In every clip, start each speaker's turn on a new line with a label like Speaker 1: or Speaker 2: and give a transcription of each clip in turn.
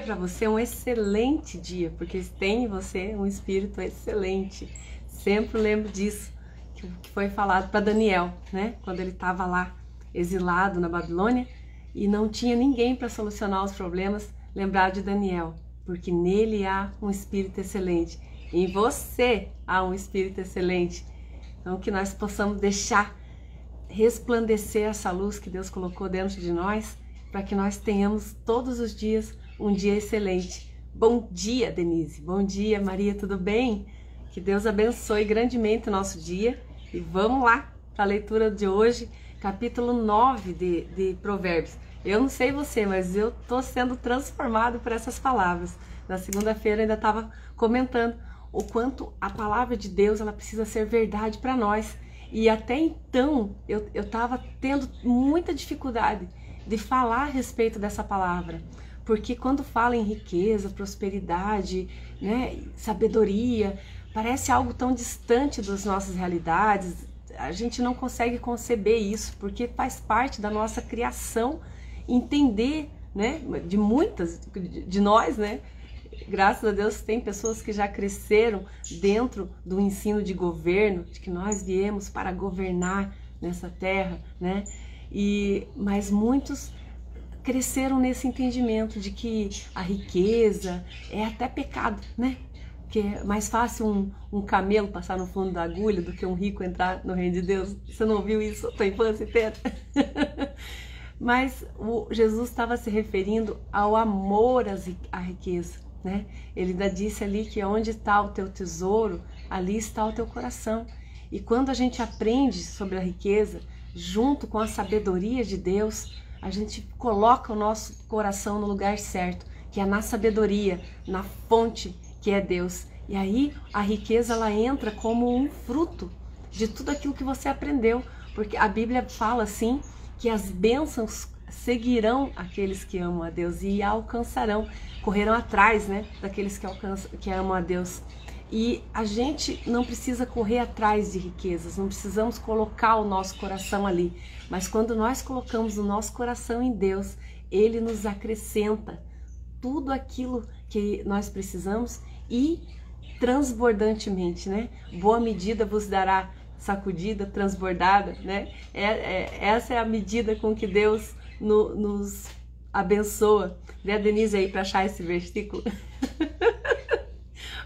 Speaker 1: Para você um excelente dia, porque tem em você um espírito excelente. Sempre lembro disso, que foi falado para Daniel, né? Quando ele estava lá exilado na Babilônia e não tinha ninguém para solucionar os problemas, lembrar de Daniel, porque nele há um espírito excelente. Em você há um espírito excelente. Então que nós possamos deixar resplandecer essa luz que Deus colocou dentro de nós, para que nós tenhamos todos os dias um dia excelente. Bom dia, Denise. Bom dia, Maria, tudo bem? Que Deus abençoe grandemente o nosso dia. E vamos lá para a leitura de hoje, capítulo 9 de Provérbios. Eu não sei você, mas eu estou sendo transformado por essas palavras. Na segunda-feira ainda estava comentando o quanto a palavra de Deus ela precisa ser verdade para nós. E até então eu estava tendo muita dificuldade de falar a respeito dessa palavra. Porque quando fala em riqueza, prosperidade, né, sabedoria, parece algo tão distante das nossas realidades. A gente não consegue conceber isso, porque faz parte da nossa criação entender, né, de muitas de nós, né? Graças a Deus tem pessoas que já cresceram dentro do ensino de governo, de que nós viemos para governar nessa terra, né? Mas muitos cresceram nesse entendimento de que a riqueza é até pecado, né? Que é mais fácil um camelo passar no fundo da agulha do que um rico entrar no reino de Deus. Você não ouviu isso tua infância inteira? Mas Jesus estava se referindo ao amor à riqueza, né? Ele ainda disse ali que onde está o teu tesouro, ali está o teu coração. E quando a gente aprende sobre a riqueza, junto com a sabedoria de Deus, a gente coloca o nosso coração no lugar certo, que é na sabedoria, na fonte que é Deus. E aí a riqueza ela entra como um fruto de tudo aquilo que você aprendeu, porque a Bíblia fala assim que as bênçãos seguirão aqueles que amam a Deus e alcançarão, correrão atrás, né, daqueles que amam a Deus. E a gente não precisa correr atrás de riquezas, não precisamos colocar o nosso coração ali. Mas quando nós colocamos o nosso coração em Deus, Ele nos acrescenta tudo aquilo que nós precisamos e transbordantemente, né? Boa medida vos dará, sacudida, transbordada, né? Essa é a medida com que Deus nos abençoa. Vê a Denise aí para achar esse versículo.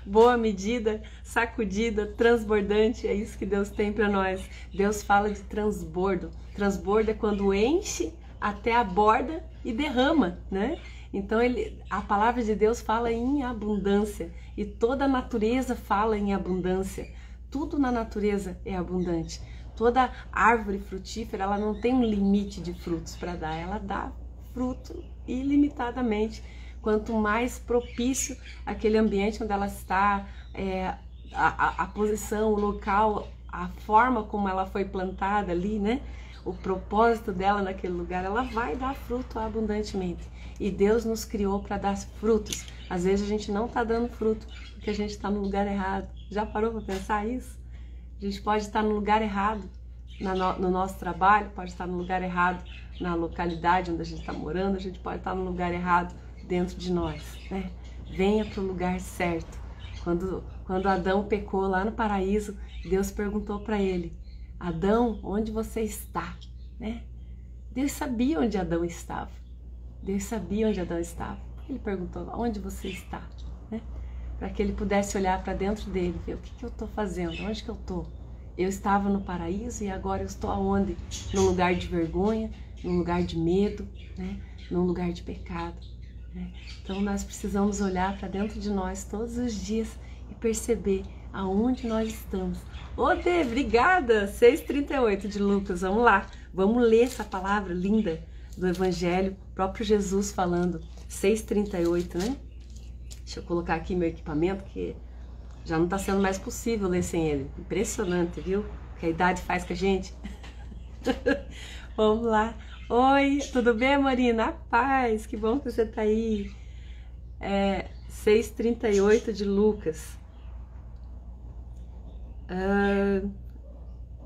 Speaker 1: Boa medida, sacudida, transbordante, é isso que Deus tem para nós. Deus fala de transbordo. Transbordo é quando enche até a borda e derrama, né? Então a palavra de Deus fala em abundância e toda a natureza fala em abundância. Tudo na natureza é abundante. Toda árvore frutífera, ela não tem um limite de frutos para dar, ela dá fruto ilimitadamente. Quanto mais propício aquele ambiente onde ela está, a posição, o local, a forma como ela foi plantada ali, né? O propósito dela naquele lugar, ela vai dar fruto abundantemente. E Deus nos criou para dar frutos. Às vezes a gente não está dando fruto porque a gente está no lugar errado. Já parou para pensar isso? A gente pode estar no lugar errado no nosso trabalho, pode estar no lugar errado na localidade onde a gente está morando, a gente pode estar no lugar errado dentro de nós, né? Venha para o lugar certo. Quando Adão pecou lá no paraíso, Deus perguntou para ele: Adão, onde você está? Né? Deus sabia onde Adão estava. Deus sabia onde Adão estava. Ele perguntou: onde você está? Né? Para que ele pudesse olhar para dentro dele, ver o que eu estou fazendo, onde que eu estou? Eu estava no paraíso e agora eu estou aonde? Num lugar de vergonha, num lugar de medo, né? Num lugar de pecado. Então nós precisamos olhar para dentro de nós todos os dias e perceber aonde nós estamos. Ô Dê, obrigada! 6:38 de Lucas, vamos lá. Vamos ler essa palavra linda do Evangelho, próprio Jesus falando. 6:38, né? Deixa eu colocar aqui meu equipamento, que já não está sendo mais possível ler sem ele. Impressionante, viu? O que a idade faz com a gente. Vamos lá. Oi, tudo bem, Marina? Paz, que bom que você tá aí. 6:38 de Lucas.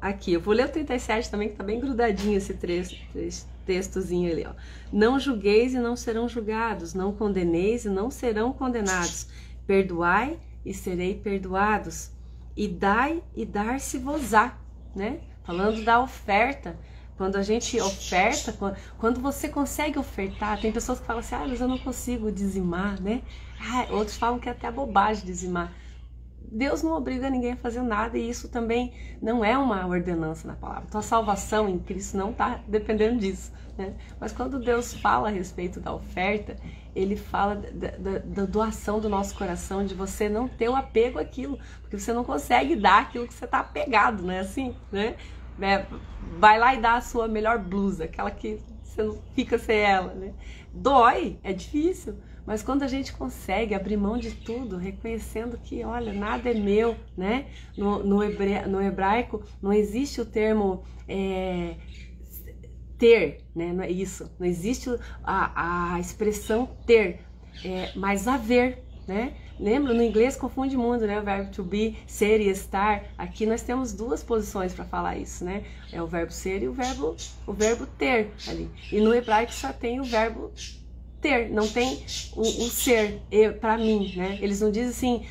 Speaker 1: aqui, eu vou ler o 37 também, que tá bem grudadinho esse textozinho ali, ó. Não julgueis e não serão julgados, não condeneis e não serão condenados. Perdoai e serei perdoados. E dai e dar-se-vos-á, né? Falando da oferta. Quando a gente oferta, quando você consegue ofertar, tem pessoas que falam assim, mas eu não consigo dizimar, né? Outros falam que é até bobagem dizimar. Deus não obriga ninguém a fazer nada e isso também não é uma ordenança na palavra. Tua salvação em Cristo não está dependendo disso, né? Mas quando Deus fala a respeito da oferta, Ele fala da doação do nosso coração, de você não ter o apego àquilo, porque você não consegue dar aquilo que você está apegado, não é assim, né? Vai lá e dá a sua melhor blusa, aquela que você não fica sem ela, né? Dói, é difícil. Mas quando a gente consegue abrir mão de tudo, reconhecendo que, olha, nada é meu, né? No hebraico não existe o termo ter, né? Não é isso. Não existe a expressão ter, mas haver, né? Lembra? No inglês confunde muito, né? O verbo to be, ser e estar. Aqui nós temos duas posições para falar isso, né? É o verbo ser e o verbo ter ali. E no hebraico só tem o verbo ter, não tem o ser para mim, né? Eles não dizem assim,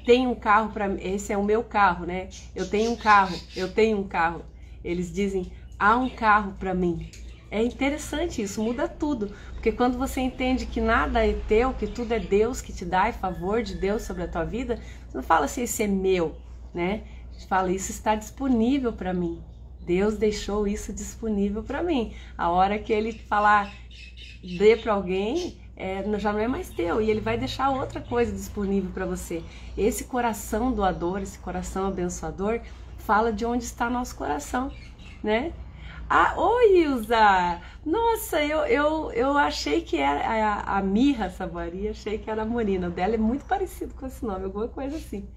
Speaker 1: tem um carro para mim, esse é o meu carro, né? Eu tenho um carro. Eles dizem, há um carro para mim. É interessante isso, muda tudo, porque quando você entende que nada é teu, que tudo é Deus que te dá, é favor de Deus sobre a tua vida, você não fala assim, esse é meu, né? Você fala, isso está disponível para mim. Deus deixou isso disponível para mim. A hora que Ele falar, dê para alguém, já não é mais teu, e Ele vai deixar outra coisa disponível para você. Esse coração doador, esse coração abençoador, fala de onde está nosso coração, né? Oi, Ilza! Nossa, eu achei que era a Mirra Saboari, achei que era a Morina. O dela é muito parecido com esse nome, alguma coisa assim.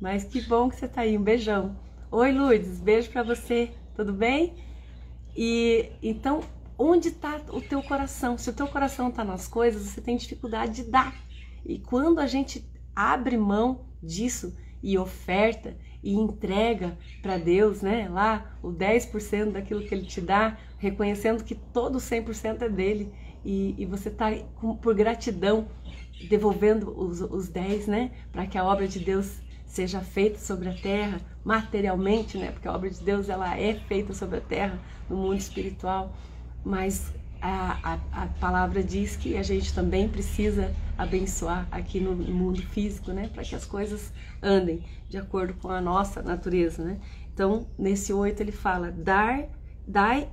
Speaker 1: Mas que bom que você tá aí, um beijão. Oi, Lourdes, beijo pra você, tudo bem? E então, onde tá o teu coração? Se o teu coração tá nas coisas, você tem dificuldade de dar. E quando a gente abre mão disso e oferta e entrega para Deus, né, lá o 10% daquilo que Ele te dá, reconhecendo que todo o 100% é dele, e você tá por gratidão devolvendo os 10, né, para que a obra de Deus seja feita sobre a terra, materialmente, né, porque a obra de Deus ela é feita sobre a terra, no mundo espiritual, mas a palavra diz que a gente também precisa abençoar aqui no mundo físico, né, para que as coisas andem de acordo com a nossa natureza, né? Então, nesse 8 ele fala, dai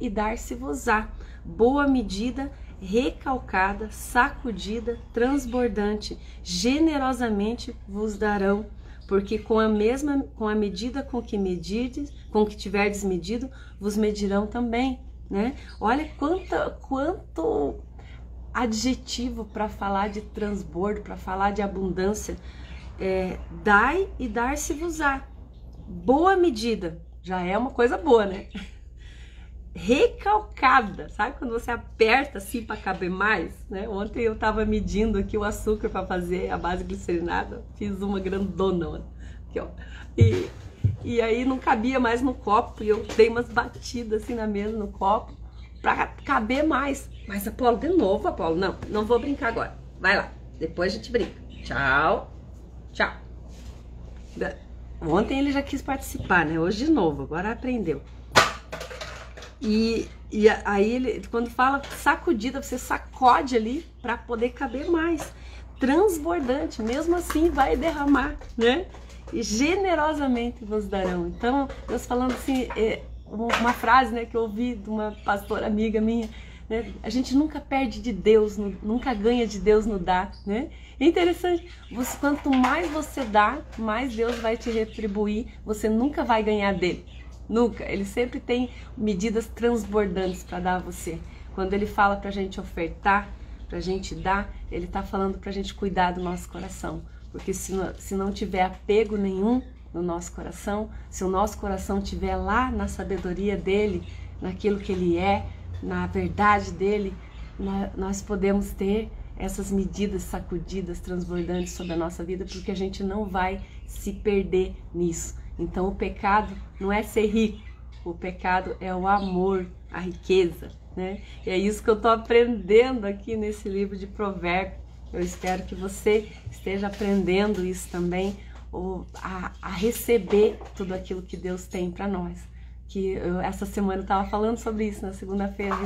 Speaker 1: e dar-se-vos-á, boa medida, recalcada, sacudida, transbordante, generosamente vos darão, porque com a medida com que tiverdes medido, vos medirão também, né? Olha quanto adjetivo para falar de transbordo, para falar de abundância. Dai e dar-se-vos-á. Boa medida, já é uma coisa boa, né? Recalcada, sabe quando você aperta assim para caber mais, né? Ontem eu tava medindo aqui o açúcar para fazer a base glicerinada, fiz uma grandona aqui, ó. E aí não cabia mais no copo e eu dei umas batidas assim na mesa no copo para caber mais. Mas Apolo, de novo, Apolo, não vou brincar agora. Vai lá, depois a gente brinca. Tchau. Tchau. Ontem ele já quis participar, né? Hoje de novo, agora aprendeu. E aí ele, quando fala sacudida, você sacode ali para poder caber mais. Transbordante, mesmo assim vai derramar, né? E generosamente vos darão. Então, Deus falando assim, uma frase, né, que eu ouvi de uma pastora amiga minha, né? A gente nunca perde de Deus, nunca ganha de Deus no dar, né? É interessante, quanto mais você dá, mais Deus vai te retribuir, você nunca vai ganhar dele, nunca. Ele sempre tem medidas transbordantes para dar a você. Quando ele fala pra gente ofertar, pra gente dar, ele tá falando pra gente cuidar do nosso coração, porque se não tiver apego nenhum no nosso coração, se o nosso coração estiver lá na sabedoria dele, naquilo que ele é, na verdade dele, nós podemos ter essas medidas sacudidas, transbordantes sobre a nossa vida, porque a gente não vai se perder nisso. Então o pecado não é ser rico, O pecado é o amor, a riqueza, né? E é isso que eu estou aprendendo aqui nesse livro de Provérbios. Eu espero que você esteja aprendendo isso também, a receber tudo aquilo que Deus tem para nós. Essa semana eu estava falando sobre isso na segunda-feira,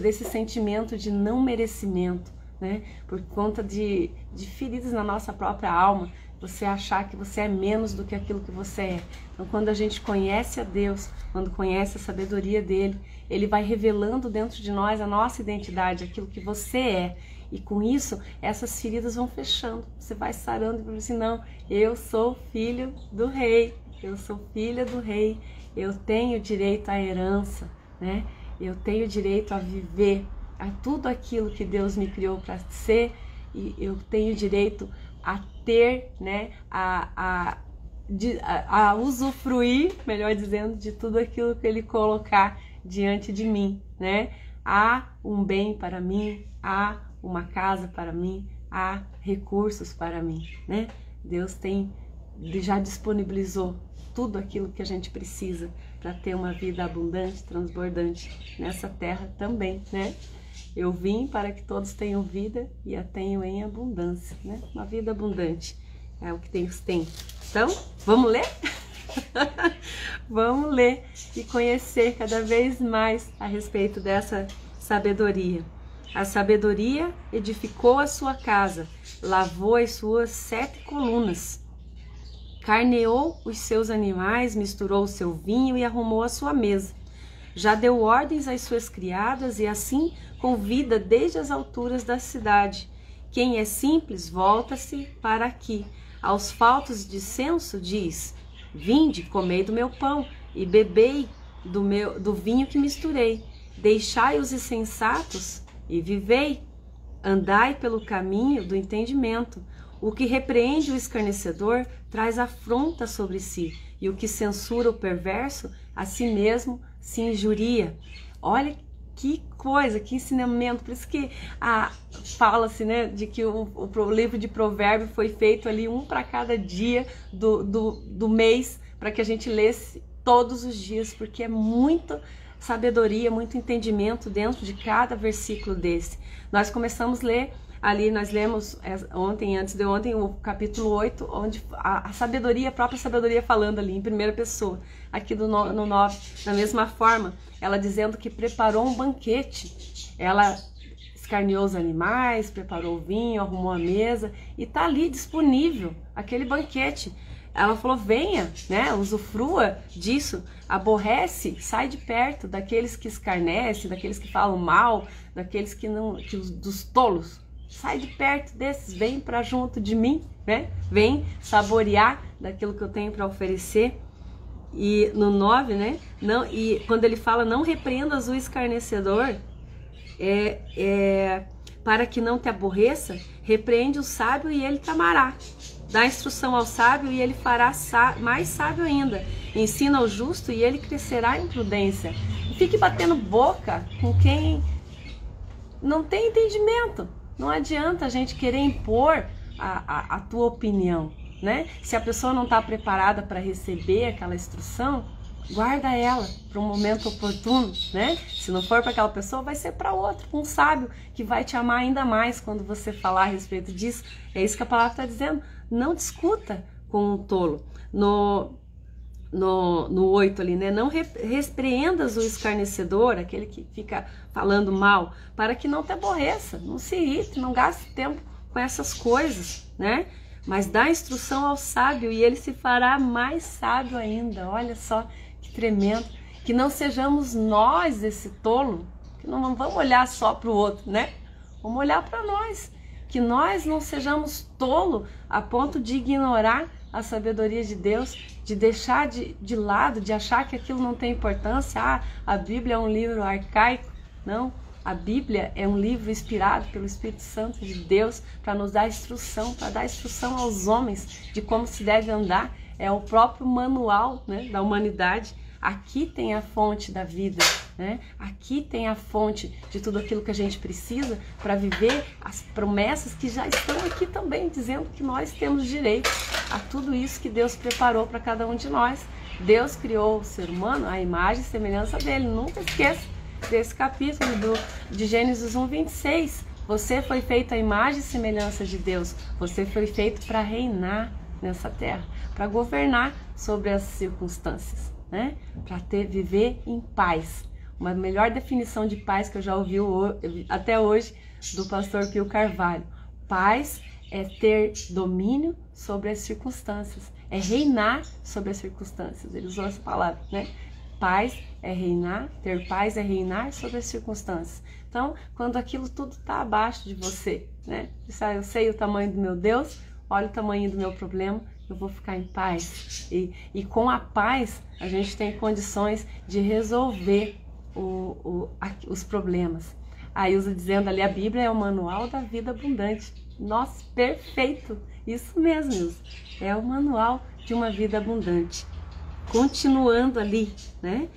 Speaker 1: desse sentimento de não merecimento, né? Por conta de feridas na nossa própria alma, você achar que você é menos do que aquilo que você é. Então, quando a gente conhece a Deus, quando conhece a sabedoria dele, ele vai revelando dentro de nós a nossa identidade, aquilo que você é. E com isso, essas feridas vão fechando. Você vai sarando e falando assim, não, eu sou filho do rei, eu sou filha do rei, eu tenho direito à herança, né? Eu tenho direito a viver a tudo aquilo que Deus me criou para ser, e eu tenho direito a ter, né, a usufruir, melhor dizendo, de tudo aquilo que ele colocar diante de mim, né? Há um bem para mim, há uma casa para mim, há recursos para mim, né? Deus já disponibilizou tudo aquilo que a gente precisa para ter uma vida abundante, transbordante nessa terra também, né? Eu vim para que todos tenham vida e a tenham em abundância, né? Uma vida abundante é o que Deus tem. Então, vamos ler? Vamos ler e conhecer cada vez mais a respeito dessa sabedoria. A sabedoria edificou a sua casa, lavou as suas 7 colunas, carneou os seus animais, misturou o seu vinho e arrumou a sua mesa. Já deu ordens às suas criadas e assim convida desde as alturas da cidade. Quem é simples, volta-se para aqui. Aos faltos de senso diz, vinde, comei do meu pão e bebei do vinho que misturei. Deixai os insensatos e vivei. Andai pelo caminho do entendimento. O que repreende o escarnecedor traz afronta sobre si, e o que censura o perverso, a si mesmo se injuria. Olha que coisa, que ensinamento. Por isso que fala-se, né, de que o livro de Provérbios foi feito ali um para cada dia do mês, para que a gente lesse todos os dias, porque é muita sabedoria, muito entendimento dentro de cada versículo desse. Nós começamos a ler ali, nós lemos antes de ontem, o capítulo 8, onde a sabedoria, a própria sabedoria falando ali em primeira pessoa. Aqui no 9, da mesma forma, ela dizendo que preparou um banquete. Ela escarneou os animais, preparou o vinho, arrumou a mesa e tá ali disponível aquele banquete. Ela falou, venha, né, usufrua disso, aborrece, sai de perto daqueles que escarnecem, daqueles que falam mal, daqueles dos tolos. Sai de perto desses, vem para junto de mim, né? Vem saborear daquilo que eu tenho para oferecer. E no 9, né? E quando ele fala, não repreendas o escarnecedor, para que não te aborreça, repreende o sábio e ele te amará. Dá instrução ao sábio e ele fará mais sábio ainda. Ensina ao justo e ele crescerá em prudência. E fique batendo boca com quem não tem entendimento. Não adianta a gente querer impor a tua opinião, né? Se a pessoa não está preparada para receber aquela instrução, guarda ela para um momento oportuno, né? Se não for para aquela pessoa, vai ser para outro, um sábio que vai te amar ainda mais quando você falar a respeito disso. É isso que a palavra está dizendo. Não discuta com um tolo. No 8 ali, né? Não repreendas o escarnecedor, aquele que fica falando mal, para que não te aborreça, não se irrite, não gaste tempo com essas coisas, né? Mas dá instrução ao sábio e ele se fará mais sábio ainda. Olha só que tremendo. Que não sejamos nós esse tolo, que não vamos olhar só para o outro, né? Vamos olhar para nós. Que nós não sejamos tolo a ponto de ignorar a sabedoria de Deus, de deixar de lado, de achar que aquilo não tem importância. A Bíblia é um livro arcaico. Não, a Bíblia é um livro inspirado pelo Espírito Santo de Deus para nos dar instrução, para dar instrução aos homens de como se deve andar. É o próprio manual, né, da humanidade. Aqui tem a fonte da vida, né? Aqui tem a fonte de tudo aquilo que a gente precisa para viver as promessas que já estão aqui também, dizendo que nós temos direito a tudo isso que Deus preparou para cada um de nós. Deus criou o ser humano à imagem e semelhança dele. Nunca esqueça desse capítulo de Gênesis 1:26. Você foi feito à imagem e semelhança de Deus. Você foi feito para reinar nessa terra, para governar sobre as circunstâncias, né? Para viver em paz. Uma melhor definição de paz que eu já ouvi até hoje do pastor Pio Carvalho. Paz é ter domínio sobre as circunstâncias, é reinar sobre as circunstâncias. Ele usou essa palavra, né? Paz é reinar, ter paz é reinar sobre as circunstâncias. Então, quando aquilo tudo está abaixo de você, né? Eu sei o tamanho do meu Deus, olha o tamanho do meu problema, eu vou ficar em paz. E com a paz, a gente tem condições de resolver os problemas. A Ilza dizendo ali, a Bíblia é o manual da vida abundante. Nossa, perfeito! Isso mesmo, Ilza. É o manual de uma vida abundante. Continuando ali, né?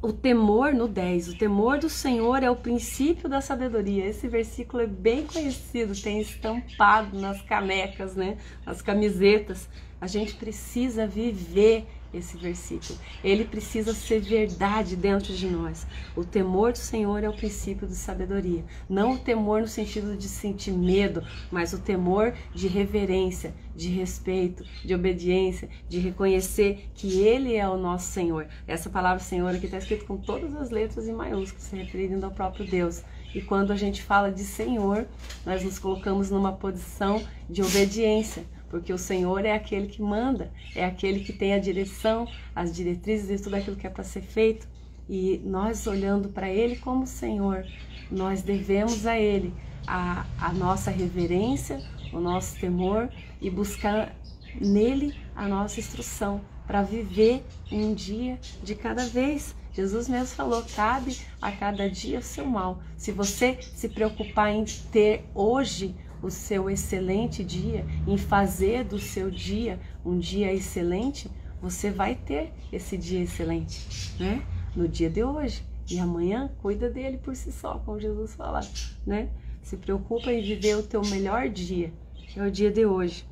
Speaker 1: O temor no 10, o temor do Senhor é o princípio da sabedoria. Esse versículo é bem conhecido, tem estampado nas canecas, né? Nas camisetas. A gente precisa viver esse versículo. Ele precisa ser verdade dentro de nós. O temor do Senhor é o princípio de sabedoria. Não o temor no sentido de sentir medo, mas o temor de reverência, de respeito, de obediência, de reconhecer que Ele é o nosso Senhor. Essa palavra Senhor aqui está escrita com todas as letras em maiúsculas, se referindo ao próprio Deus. E quando a gente fala de Senhor, nós nos colocamos numa posição de obediência, porque o Senhor é aquele que manda, é aquele que tem a direção, as diretrizes e tudo aquilo que é para ser feito. E nós olhando para Ele como Senhor, nós devemos a Ele a nossa reverência, o nosso temor e buscar nele a nossa instrução para viver um dia de cada vez. Jesus mesmo falou, cabe a cada dia o seu mal. Se você se preocupar em ter hoje o seu excelente dia, em fazer do seu dia um dia excelente, você vai ter esse dia excelente, né? No dia de hoje. E amanhã, cuida dele por si só, como Jesus fala, né? Se preocupa em viver o teu melhor dia, que é o dia de hoje.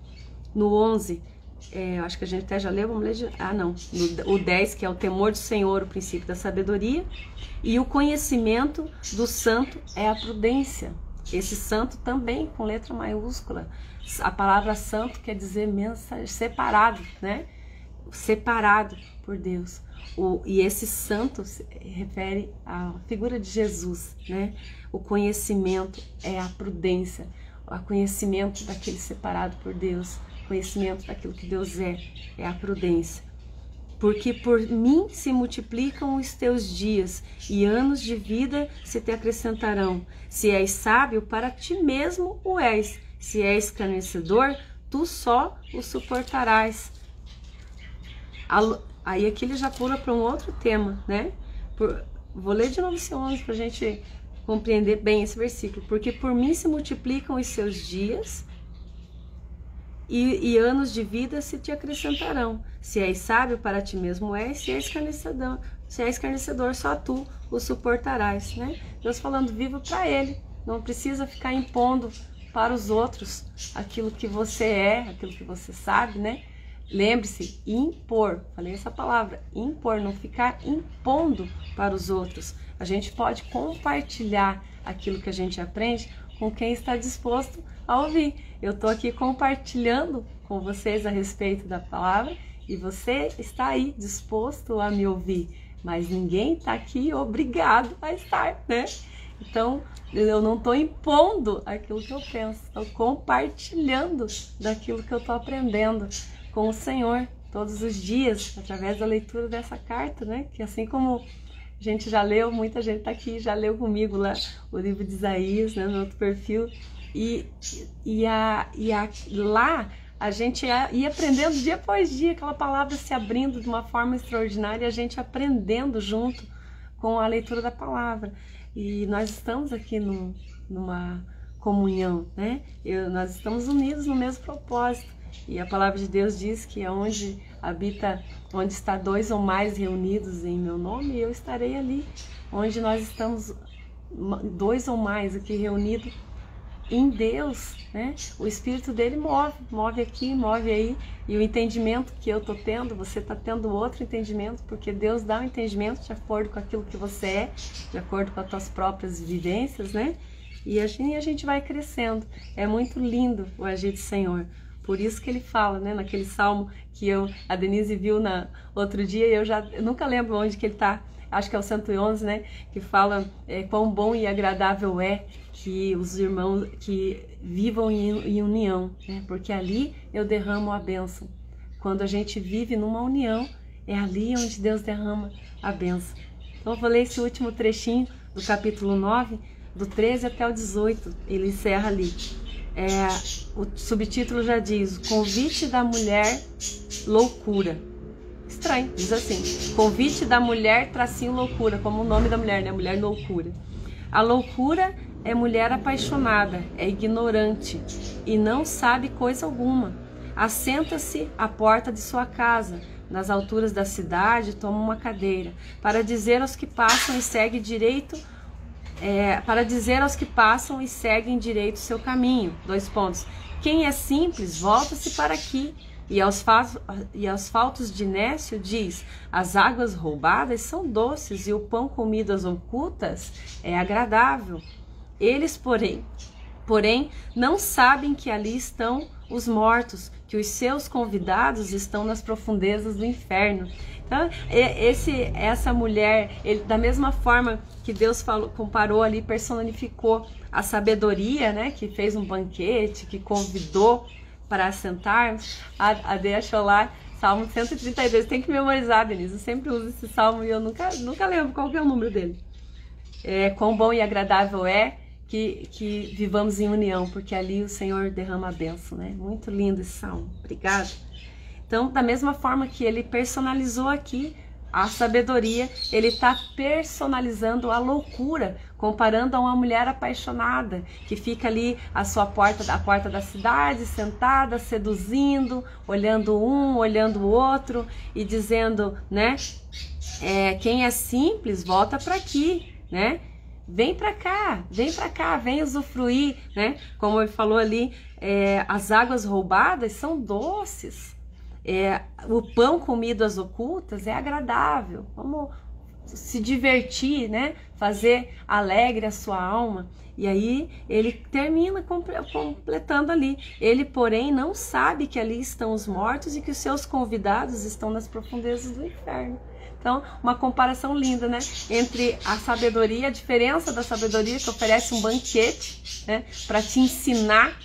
Speaker 1: No 11, acho que a gente até já leu, vamos ler o 10, que é o temor do Senhor, o princípio da sabedoria, e o conhecimento do santo é a prudência. Esse santo também com letra maiúscula. A palavra santo quer dizer separado, né? Separado por Deus. E esse santo se refere à figura de Jesus, né? O conhecimento é a prudência, o conhecimento daquele separado por Deus, conhecimento daquilo que Deus é a prudência. Porque por mim se multiplicam os teus dias, e anos de vida se te acrescentarão. Se és sábio, para ti mesmo o és. Se és escarnecedor, tu só o suportarás. Aí aqui ele já pula para um outro tema, né? Vou ler de novo esse 11 para a gente compreender bem esse versículo. Porque por mim se multiplicam os seus dias, e anos de vida se te acrescentarão. Se és sábio, para ti mesmo és. Se és escarnecedor, só tu o suportarás, né? Deus falando, viva para Ele. Não precisa ficar impondo para os outros aquilo que você é, aquilo que você sabe, né? Lembre-se, impor. Falei essa palavra, impor, não ficar impondo para os outros. A gente pode compartilhar aquilo que a gente aprende com quem está disposto a ouvir. Eu estou aqui compartilhando com vocês a respeito da palavra e você está aí disposto a me ouvir, mas ninguém está aqui obrigado a estar, né? Então, eu não estou impondo aquilo que eu penso, estou compartilhando daquilo que eu estou aprendendo com o Senhor todos os dias, através da leitura dessa carta, né? Que assim como a gente já leu, muita gente está aqui, já leu comigo lá o livro de Isaías, né, no outro perfil, lá a gente ia aprendendo dia após dia, aquela palavra se abrindo de uma forma extraordinária, a gente aprendendo junto com a leitura da palavra. E nós estamos aqui numa comunhão, né? Nós estamos unidos no mesmo propósito. E a palavra de Deus diz que onde está 2 ou mais reunidos em meu nome, eu estarei ali. Onde nós estamos 2 ou mais aqui reunidos em Deus, né? O Espírito dele move aqui, move aí, e o entendimento que eu tô tendo, você tá tendo outro entendimento, porque Deus dá um entendimento de acordo com aquilo que você é, de acordo com as tuas próprias vivências, né? E assim a gente vai crescendo. É muito lindo o agir do Senhor. Por isso que ele fala, né, naquele salmo que a Denise viu outro dia, eu nunca lembro onde que ele tá, acho que é o 111, né, que fala quão bom e agradável é que os irmãos que vivam em união, né, porque ali eu derramo a bênção. Quando a gente vive numa união, é ali onde Deus derrama a bênção. Então eu vou ler esse último trechinho do capítulo 9, do 13 até o 18, ele encerra ali. O subtítulo já diz: Convite da mulher loucura. Estranho, diz assim: Convite da mulher tracinho loucura, como o nome da mulher, né? Mulher loucura. A loucura é mulher apaixonada, é ignorante e não sabe coisa alguma. Assenta-se à porta de sua casa, nas alturas da cidade, toma uma cadeira, para dizer aos que passam e seguem direito seguem direito seu caminho. 2 pontos. Quem é simples, volta-se para aqui. E aos faltos de Nécio diz: as águas roubadas são doces e o pão comido às ocultas é agradável. Eles, porém, não sabem que ali estão os mortos, que os seus convidados estão nas profundezas do inferno. Então, essa mulher, da mesma forma que Deus comparou ali, personificou a sabedoria, né, que fez um banquete, que convidou para assentarmos. A Dê achou lá, Salmo 132, tem que memorizar, Denise, eu sempre uso esse salmo e eu nunca lembro qual que é o número dele. Quão bom e agradável é que vivamos em união, porque ali o Senhor derrama a bênção, né? Muito lindo esse salmo, obrigada. Então, da mesma forma que ele personalizou aqui a sabedoria, ele está personalizando a loucura, comparando a uma mulher apaixonada, que fica ali à porta da cidade, sentada, seduzindo, olhando um, olhando o outro, e dizendo, né, quem é simples, volta para aqui, né? Vem para cá, vem usufruir, né? Como ele falou ali, as águas roubadas são doces. O pão comido às ocultas é agradável. Vamos se divertir, né? Fazer alegre a sua alma. E aí ele termina completando ali. Ele, porém, não sabe que ali estão os mortos e que os seus convidados estão nas profundezas do inferno. Então, uma comparação linda, né? Entre a sabedoria, a diferença da sabedoria, que oferece um banquete, né? Para te ensinar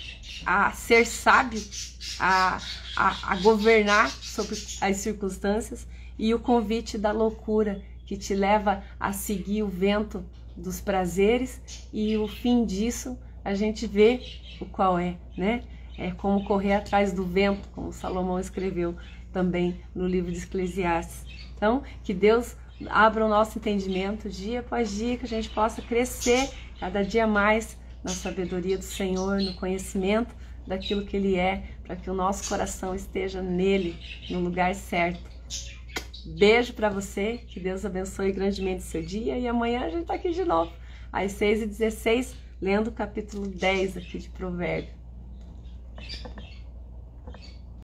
Speaker 1: a ser sábio, a governar sobre as circunstâncias, e o convite da loucura, que te leva a seguir o vento dos prazeres, e o fim disso a gente vê o qual é, né? É como correr atrás do vento, como Salomão escreveu também no livro de Eclesiastes. Então, que Deus abra o nosso entendimento dia após dia, que a gente possa crescer cada dia mais na sabedoria do Senhor, no conhecimento daquilo que Ele é, para que o nosso coração esteja nele, no lugar certo. Beijo para você, que Deus abençoe grandemente o seu dia, e amanhã a gente está aqui de novo, às 6h16, lendo o capítulo 10 aqui de Provérbios.